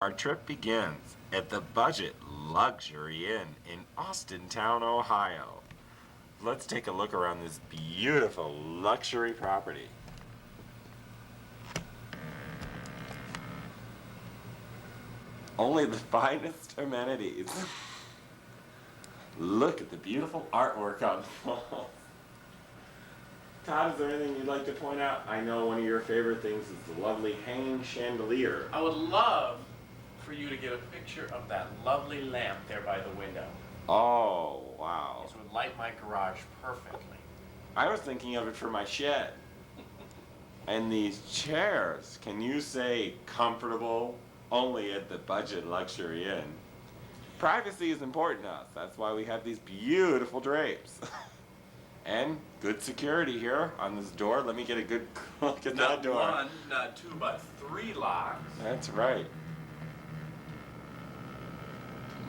Our trip begins at the Budget Luxury Inn in Austintown, Ohio. Let's take a look around this beautiful luxury property. Only the finest amenities. Look at the beautiful artwork on the walls. Todd, is there anything you'd like to point out? I know one of your favorite things is the lovely hanging chandelier. I would love for you to get a picture of that lovely lamp there by the window. Oh, wow. This would light my garage perfectly. I was thinking of it for my shed. And these chairs, can you say comfortable? Only at the Budget Luxury Inn. Privacy is important to us. That's why we have these beautiful drapes. And good security here on this door. Let me get a good look at that door. Not one, not two, but three locks. That's right.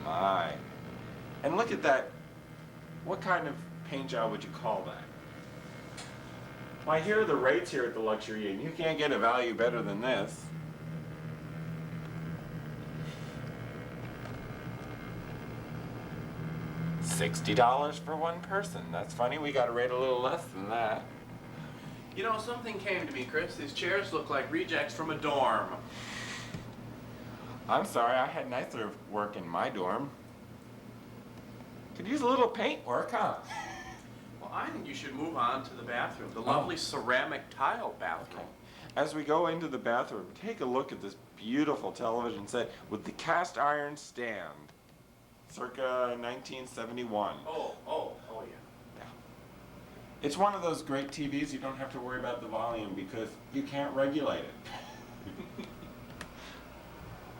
My. And look at that. What kind of paint job would you call that? Why, here are the rates here at the Luxury Inn. You can't get a value better than this. $60 for one person. That's funny, we got a rate a little less than that. You know, something came to me, Chris. These chairs look like rejects from a dorm. I'm sorry, I had nicer work in my dorm. Could use a little paint work, huh? Well, I think you should move on to the bathroom, the lovely ceramic tile bathroom. Okay. As we go into the bathroom, take a look at this beautiful television set with the cast iron stand. Circa 1971. Oh yeah. It's one of those great TVs you don't have to worry about the volume because you can't regulate it.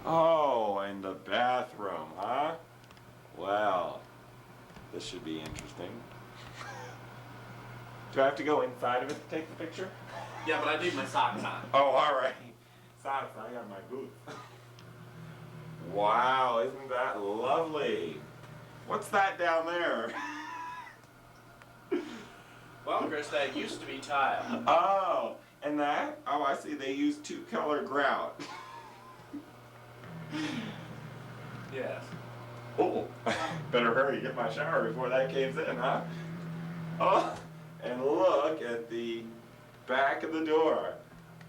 Oh, and the bathroom, huh? Well, this should be interesting. Do I have to go inside of it to take the picture? Yeah, but I leave my socks on. Oh, all right. Socks, I got my boots. Wow, isn't that lovely? What's that down there? Well, Chris, that used to be tile. Oh, and that? Oh, I see. They use two-color grout. Yes. Oh, better hurry, get my shower before that caves in, huh? Oh, and look at the back of the door.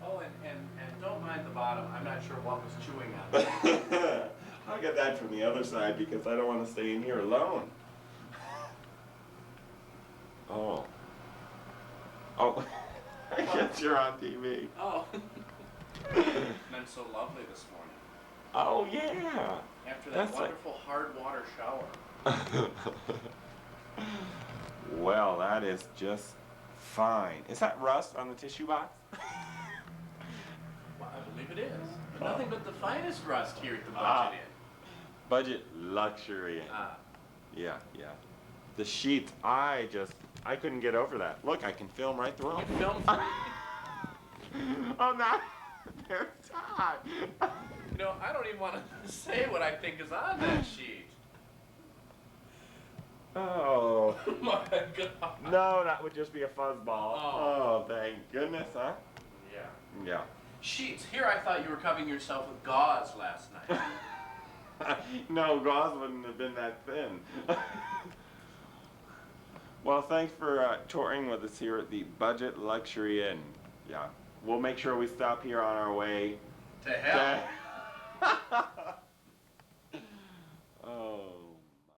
Oh, and don't mind the bottom. I'm not sure what was chewing on it. I'll get that from the other side because I don't want to stay in here alone. Oh. Oh, I guess you're on TV. Oh. Been so lovely this morning. Oh, yeah. After that wonderful hard water shower. Well, that is just fine. Is that rust on the tissue box? Well, I believe it is. But nothing but the finest rust here at the Budget Inn. Budget Luxury Inn. Yeah. The sheets, I couldn't get over that. Look, I can film right through them. You filmed through. Oh, no. There's Todd. You know, I don't even want to say what I think is on that sheet. Oh. My God. No, that would just be a fuzzball. Oh. Oh, thank goodness, huh? Yeah. Yeah. Sheets. Here I thought you were covering yourself with gauze last night. No, gauze wouldn't have been that thin. Well, thanks for touring with us here at the Budget Luxury Inn. Yeah. We'll make sure we stop here on our way To hell.